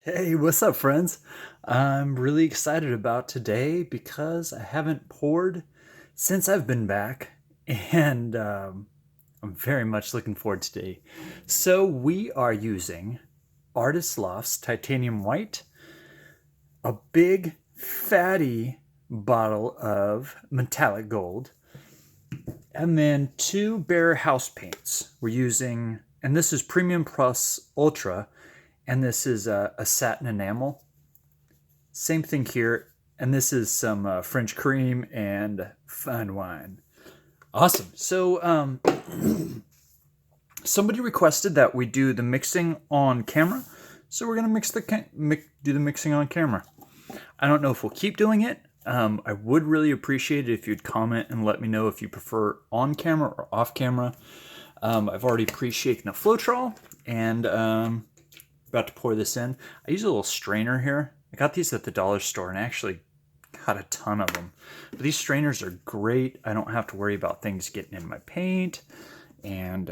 Hey, what's up, friends? I'm really excited about today because I haven't poured since I've been back, and I'm very much looking forward to today. So, we are using Artist Loft's Titanium White, a big, fatty bottle of metallic gold, and then two Bear house paints. We're using, and this is Premium Plus Ultra, and this is a satin enamel. Same thing here. And this is some French cream and fine wine. Awesome. So, somebody requested that we do the mixing on camera. So we're gonna do the mixing on camera. I don't know if we'll keep doing it. I would really appreciate it if you'd comment and let me know if you prefer on camera or off camera. I've already pre-shaken a Floetrol and about to pour this in. I use a little strainer here. I got these at the dollar store and I actually got a ton of them. But these strainers are great. I don't have to worry about things getting in my paint. And,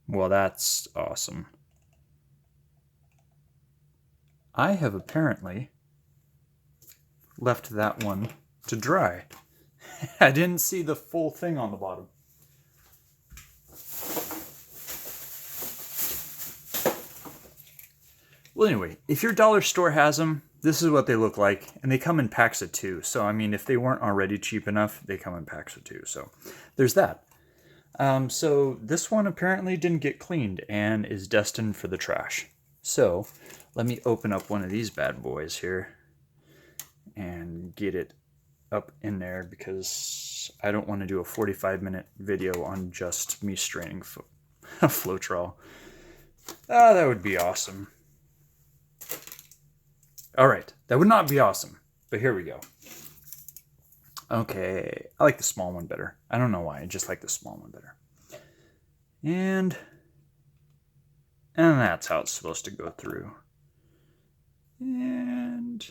well, that's awesome. I have apparently left that one to dry. I didn't see the full thing on the bottom. Well, anyway, if your dollar store has them, this is what they look like, and they come in packs of 2. So, I mean, if they weren't already cheap enough, they come in packs of 2. So, there's that. So, this one apparently didn't get cleaned and is destined for the trash. So, let me open up one of these bad boys here and get it up in there because I don't want to do a 45-minute video on just me straining a Floetrol. Ah, that would be awesome. All right, that would not be awesome, but here we go. Okay, I like the small one better. I don't know why, I just like the small one better. And that's how it's supposed to go through. And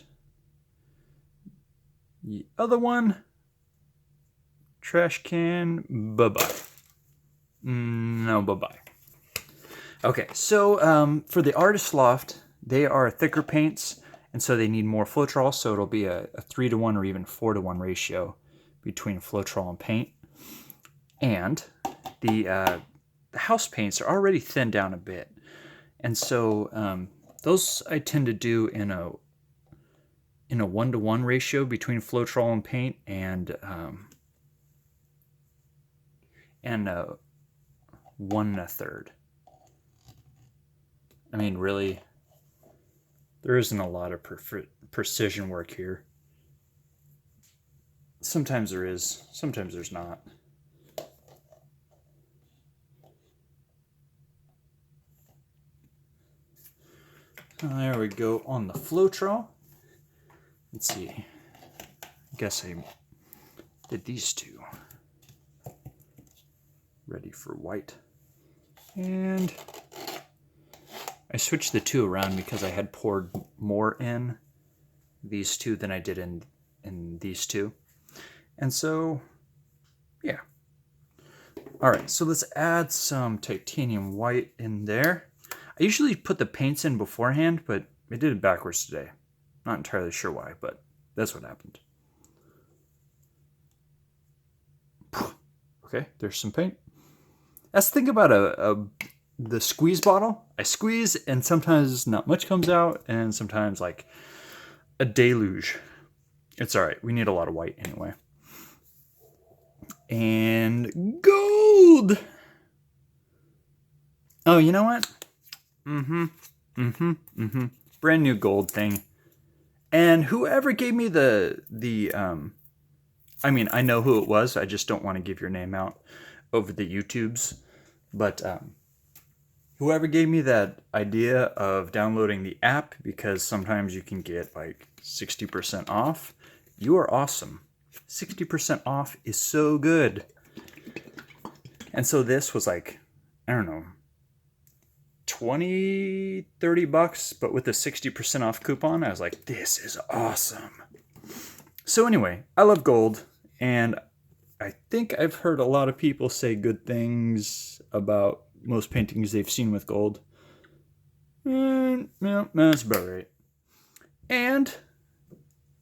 the other one, trash can, bye-bye. No, bye-bye. Okay, so for the Artist Loft, they are thicker paints, and so they need more Floetrol, so it'll be a 3-to-1 or even 4-to-1 ratio between Floetrol and paint. And the house paints are already thinned down a bit, and so those I tend to do in a 1-to-1 ratio between Floetrol and paint, and 1 1/3. I mean, really, there isn't a lot of precision work here. Sometimes there is, sometimes there's not. There we go on the Floetrol. Let's see. I guess I did these two. Ready for white. And I switched the two around because I had poured more in these two than I did in these two. And so, yeah. All right, so let's add some titanium white in there. I usually put the paints in beforehand, but I did it backwards today. Not entirely sure why, but that's what happened. Okay, there's some paint. That's the thing about the squeeze bottle. I squeeze and sometimes not much comes out and sometimes like a deluge. It's all right. We need a lot of white anyway. And gold. Oh, you know what? Brand new gold thing. And whoever gave me I mean, I know who it was. I just don't want to give your name out over the YouTubes. But whoever gave me that idea of downloading the app, because sometimes you can get like 60% off, you are awesome. 60% off is so good. And so this was like, I don't know, 20, 30 bucks, but with a 60% off coupon, I was like, this is awesome. So anyway, I love gold, and I think I've heard a lot of people say good things about most paintings they've seen with gold. Yeah, that's about right. And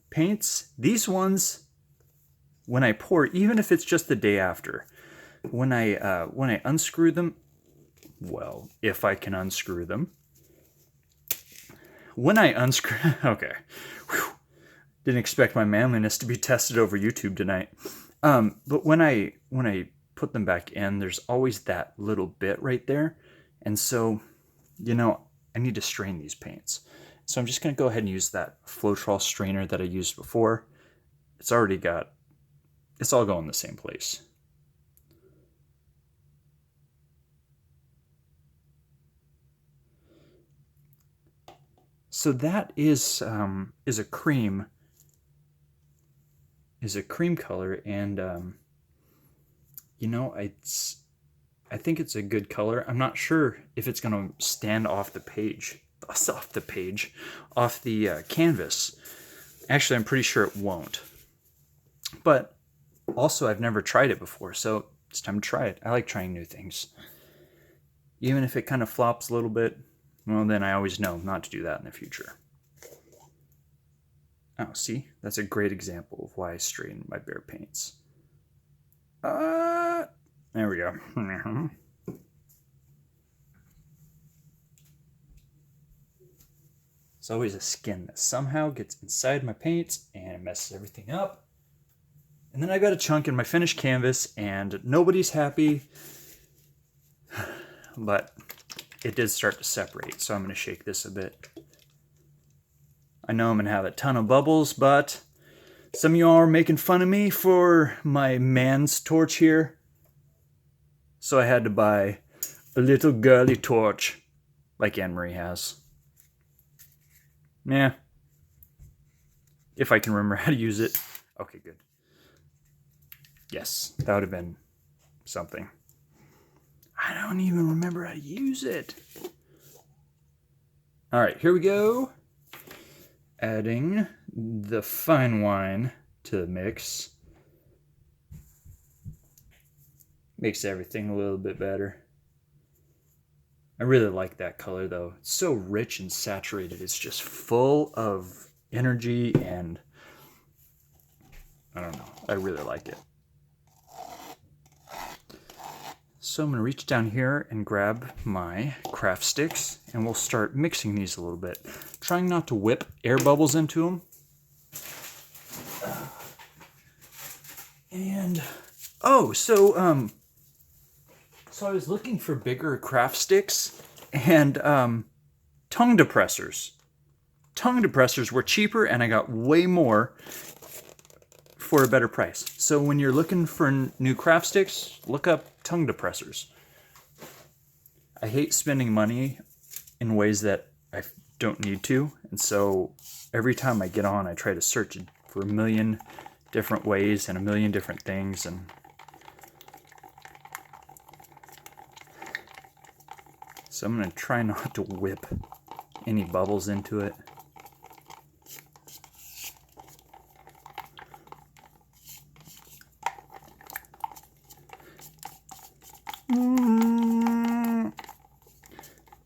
paints, these ones, when I pour, even if it's just the day after, when I unscrew them, well, if I can unscrew them, when I unscrew, okay, whew, didn't expect my manliness to be tested over YouTube tonight. But when I put them back in, there's always that little bit right there, and so, I need to strain these paints. So I'm just going to go ahead and use that Floetrol strainer that I used before. It's all going the same place. So that is a cream color, and I think it's a good color. I'm not sure if it's going to stand off the canvas. Actually, I'm pretty sure it won't. But also, I've never tried it before, so it's time to try it. I like trying new things. Even if it kind of flops a little bit, well, then I always know not to do that in the future. Oh, see? That's a great example of why I straighten my bare paints. There we go. It's always a skin that somehow gets inside my paints and it messes everything up. And then I got a chunk in my finished canvas and nobody's happy. But it did start to separate, so I'm going to shake this a bit. I know I'm going to have a ton of bubbles, but some of y'all are making fun of me for my man's torch here. So I had to buy a little girly torch like Anne-Marie has. Yeah. If I can remember how to use it. Okay, good. Yes, that would have been something. I don't even remember how to use it. All right, here we go. Adding the fine wine to the mix. Makes everything a little bit better. I really like that color though. It's so rich and saturated. It's just full of energy and I don't know. I really like it. So I'm going to reach down here and grab my craft sticks and we'll start mixing these a little bit. Trying not to whip air bubbles into them. And, so I was looking for bigger craft sticks and tongue depressors. Tongue depressors were cheaper and I got way more for a better price. So when you're looking for new craft sticks, look up tongue depressors. I hate spending money in ways that I don't need to, and so every time I get on, I try to search for a million different ways and a million different things, and so I'm going to try not to whip any bubbles into it.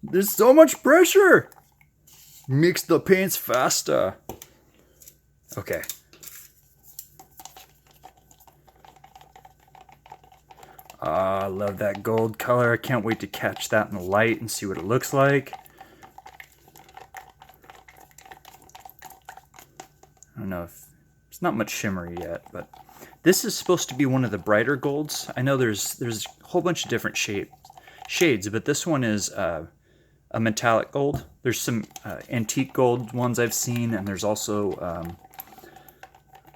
There's so much pressure. Mix the paints faster. Okay. I love that gold color. I can't wait to catch that in the light and see what it looks like. I don't know if it's not much shimmery yet, but this is supposed to be one of the brighter golds. I know there's a whole bunch of different shades, but this one is a metallic gold. There's some antique gold ones I've seen, and there's also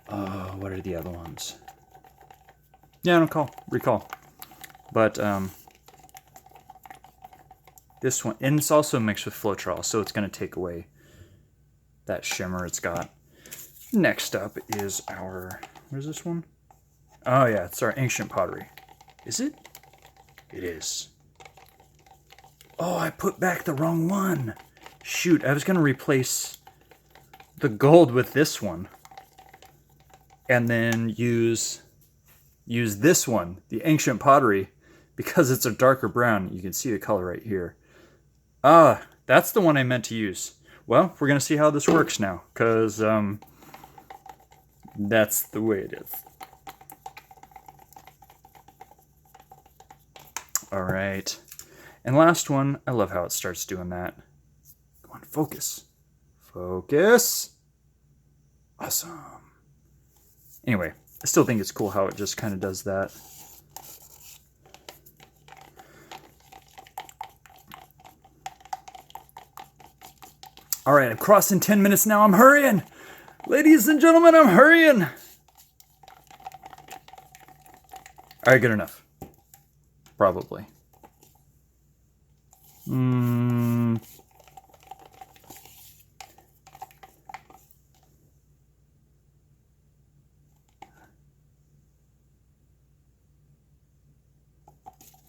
what are the other ones? Yeah, I don't recall. But this one, and it's also mixed with Floetrol, so it's going to take away that shimmer it's got. Next up is our, what is this one? Oh yeah, it's our ancient pottery. Is it? It is. Oh, I put back the wrong one. Shoot, I was going to replace the gold with this one. And then use this one, the ancient pottery, because it's a darker brown. You can see the color right here. Ah, that's the one I meant to use. Well, we're going to see how this works now, because that's the way it is. All right. And last one, I love how it starts doing that. Come on, focus. Focus. Awesome. Anyway, I still think it's cool how it just kind of does that. All right, I'm crossing 10 minutes now. I'm hurrying. Ladies and gentlemen, I'm hurrying. All right, good enough. Probably.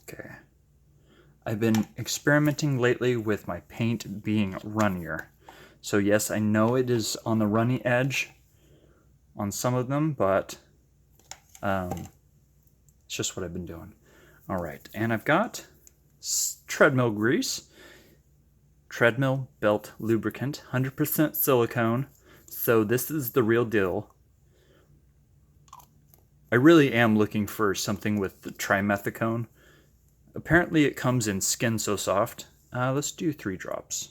Okay. I've been experimenting lately with my paint being runnier. So yes, I know it is on the runny edge on some of them, but it's just what I've been doing. All right, and I've got treadmill grease, treadmill belt lubricant, 100% silicone. So this is the real deal. I really am looking for something with the trimethicone. Apparently it comes in Skin So Soft. Let's do 3 drops.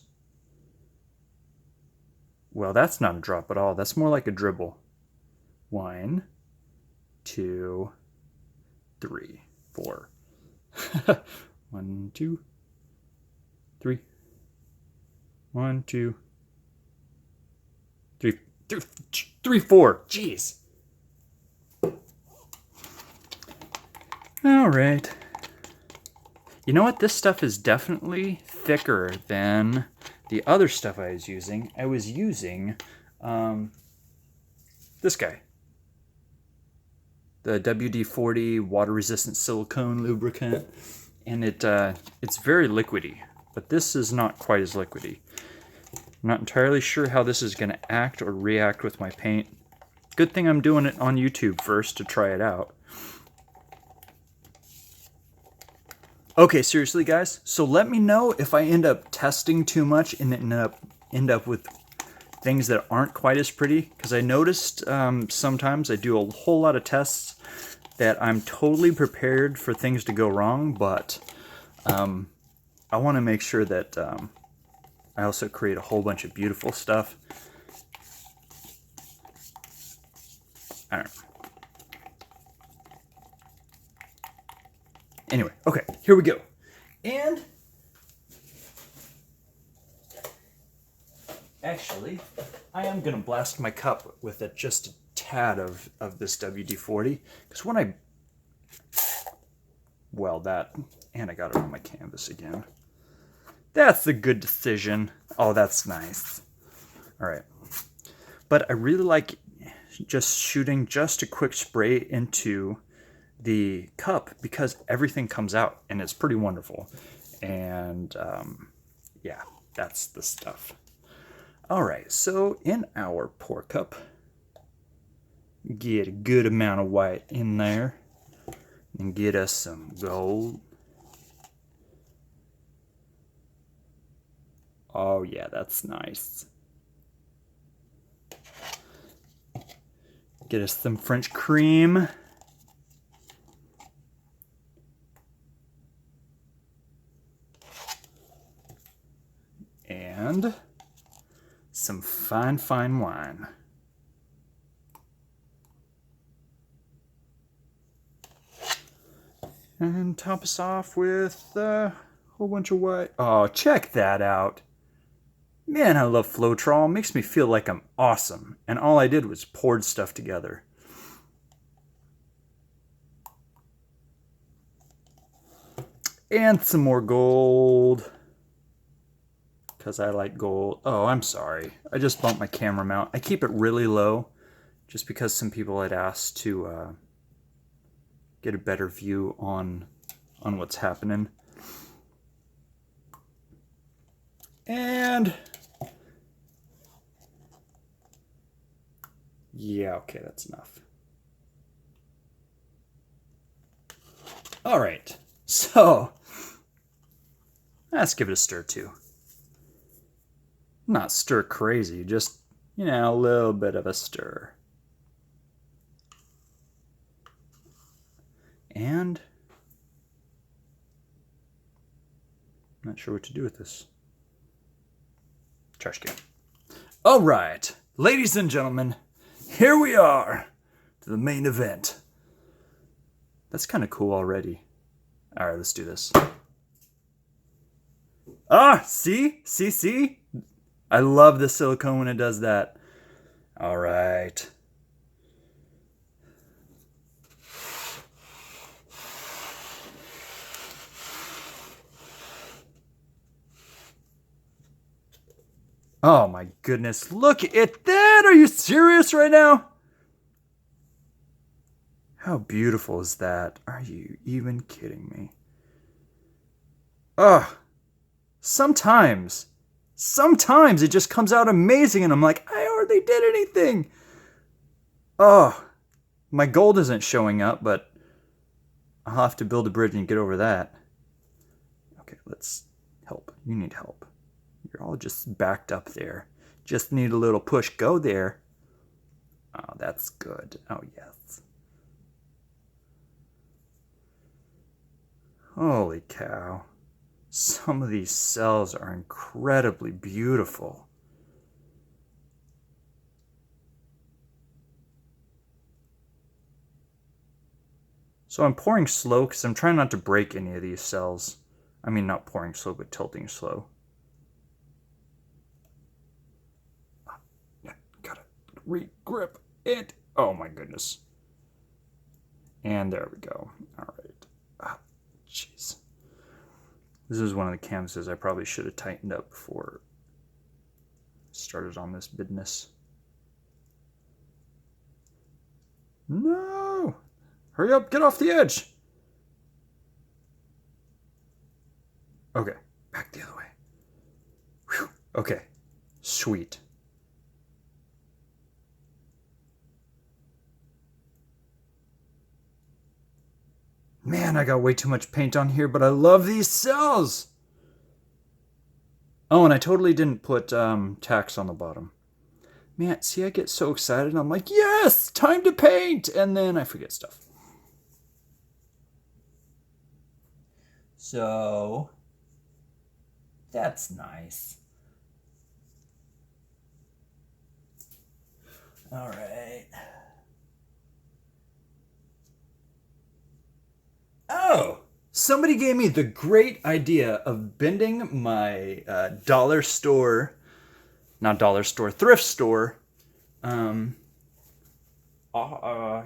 Well, that's not a drop at all. That's more like a dribble. 1, 2, 3, 4. 1, 2, 3. 1, 2, 3, 3, 4. Jeez. All right. You know what? This stuff is definitely thicker than the other stuff I was using. I was using this guy. The WD-40 water-resistant silicone lubricant. And it's very liquidy. But this is not quite as liquidy. I'm not entirely sure how this is going to act or react with my paint. Good thing I'm doing it on YouTube first to try it out. Okay, seriously, guys. So let me know if I end up testing too much and end up with things that aren't quite as pretty. Because I noticed sometimes I do a whole lot of tests that I'm totally prepared for things to go wrong, but I want to make sure that I also create a whole bunch of beautiful stuff. I don't know. Anyway, okay, here we go. And actually, I am going to blast my cup with just a tad of this WD-40. Because when I... Well, that... And I got it on my canvas again. That's a good decision. Oh, that's nice. All right. But I really like just shooting just a quick spray into the cup because everything comes out and it's pretty wonderful. And yeah, that's the stuff. All right, so in our pour cup, get a good amount of white in there and get us some gold. Oh yeah, that's nice. Get us some French cream. And some fine, fine wine. And top us off with a whole bunch of white. Oh, check that out. Man, I love Floetrol. It makes me feel like I'm awesome. And all I did was poured stuff together. And some more gold. Because I like gold. Oh, I'm sorry. I just bumped my camera mount. I keep it really low just because some people had asked to get a better view on what's happening. And yeah, okay, that's enough. All right. So, let's give it a stir too. Not stir crazy, just, a little bit of a stir. And I'm not sure what to do with this. Trash can. All right, ladies and gentlemen, here we are to the main event. That's kind of cool already. All right, let's do this. Ah, see? I love the silicone when it does that. All right. Oh my goodness, look at that! Are you serious right now? How beautiful is that? Are you even kidding me? Ugh. Sometimes it just comes out amazing and I'm like, I hardly did anything. Oh, my gold isn't showing up, but I'll have to build a bridge and get over that. Okay, let's help. You need help. You're all just backed up there. Just need a little push. Go there. Oh, that's good. Oh, yes. Holy cow. Some of these cells are incredibly beautiful. So I'm pouring slow because I'm trying not to break any of these cells. I mean, not pouring slow, but tilting slow. Gotta re-grip it. Oh my goodness. And there we go. All right. Jeez. This is one of the canvases I probably should have tightened up before I started on this business. No! Hurry up, get off the edge! Okay, back the other way. Whew. Okay, sweet. Man, I got way too much paint on here, but I love these cells! Oh, and I totally didn't put tacks on the bottom. Man, see, I get so excited. I'm like, yes, time to paint! And then I forget stuff. So, that's nice. All right. Oh, somebody gave me the great idea of bending my thrift store,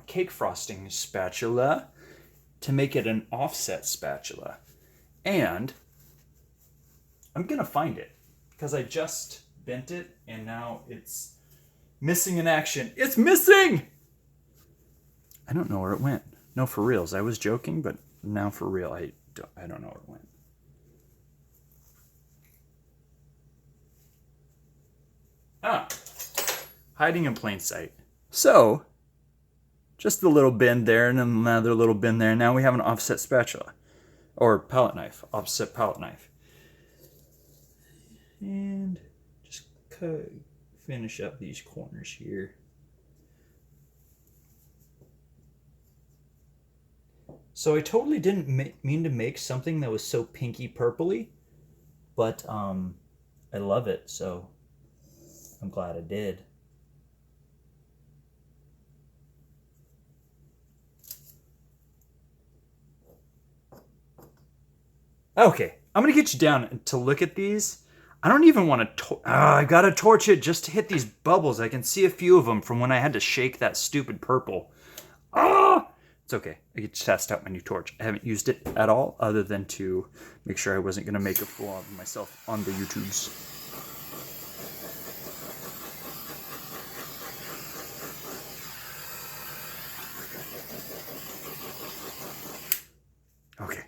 cake frosting spatula to make it an offset spatula. And I'm going to find it because I just bent it and now it's missing in action. It's missing! I don't know where it went. No, for reals. I was joking, but now for real, I don't know where it went. Ah, hiding in plain sight. So, just a little bend there and another little bend there. Now we have an offset spatula. Or palette knife. Offset palette knife. And just finish up these corners here. So I totally didn't mean to make something that was so pinky purpley, but I love it, so I'm glad I did. Okay, I'm gonna get you down to look at these. I don't even want to. I gotta torch it just to hit these bubbles. I can see a few of them from when I had to shake that stupid purple. Ah! It's okay. I get to test out my new torch. I haven't used it at all other than to make sure I wasn't going to make a fool of myself on the YouTubes. Okay.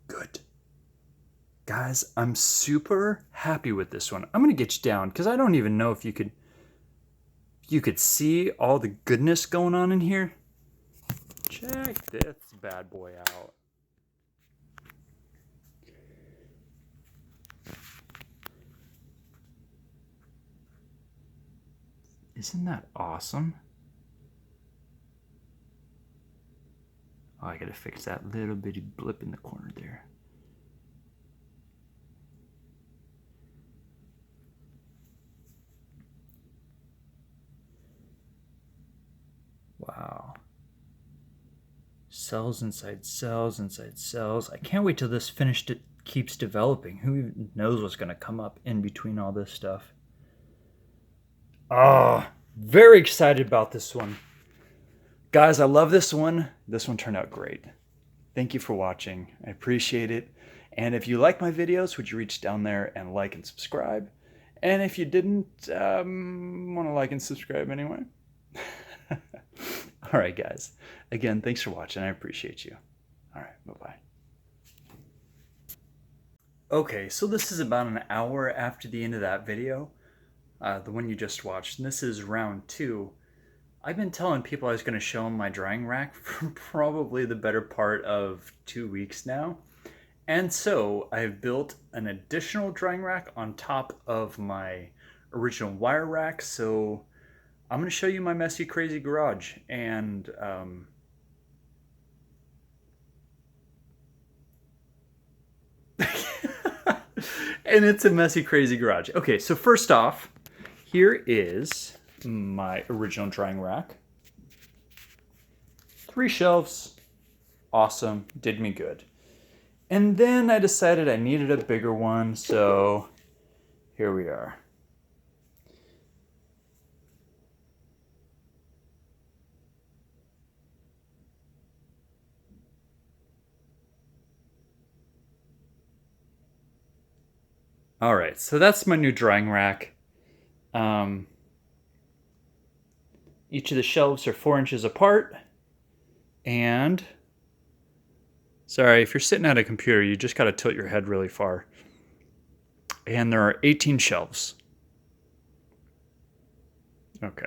Good. Guys, I'm super happy with this one. I'm going to get you down because I don't even know if you could see all the goodness going on in here. Check this bad boy out. Isn't that awesome? Oh, I gotta fix that little bitty blip in the corner there. Wow. Cells inside cells inside cells. I can't wait till this finished it keeps developing. Who even knows what's gonna come up in between all this stuff? Oh, very excited about this one. Guys, I love this one. This one turned out great. Thank you for watching. I appreciate it. And if you like my videos, would you reach down there and like and subscribe? And if you didn't want to like and subscribe anyway. All right, guys. Again, thanks for watching. I appreciate you. All right, bye-bye. Okay, so this is about an hour after the end of that video, the one you just watched. And this is round 2. I've been telling people I was going to show them my drying rack for probably the better part of 2 weeks now. And so I've built an additional drying rack on top of my original wire rack. So I'm going to show you my messy, crazy garage. And and it's a messy, crazy garage. Okay, so first off, here is my original drying rack. 3 shelves, awesome, did me good. And then I decided I needed a bigger one, so here we are. All right, so that's my new drying rack. Each of the shelves are 4 inches apart. And sorry, if you're sitting at a computer, you just got to tilt your head really far. And there are 18 shelves. Okay.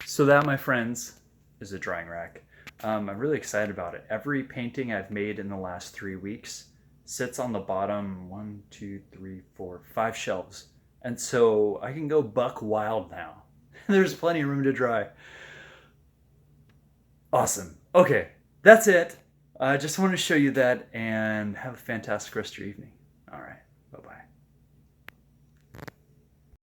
So that, my friends, is a drying rack. I'm really excited about it. Every painting I've made in the last 3 weeks sits on the bottom 1, 2, 3, 4, 5 shelves. And so I can go buck wild now. There's plenty of room to dry. Awesome. Okay, that's it. I just want to show you that and have a fantastic rest of your evening. All right.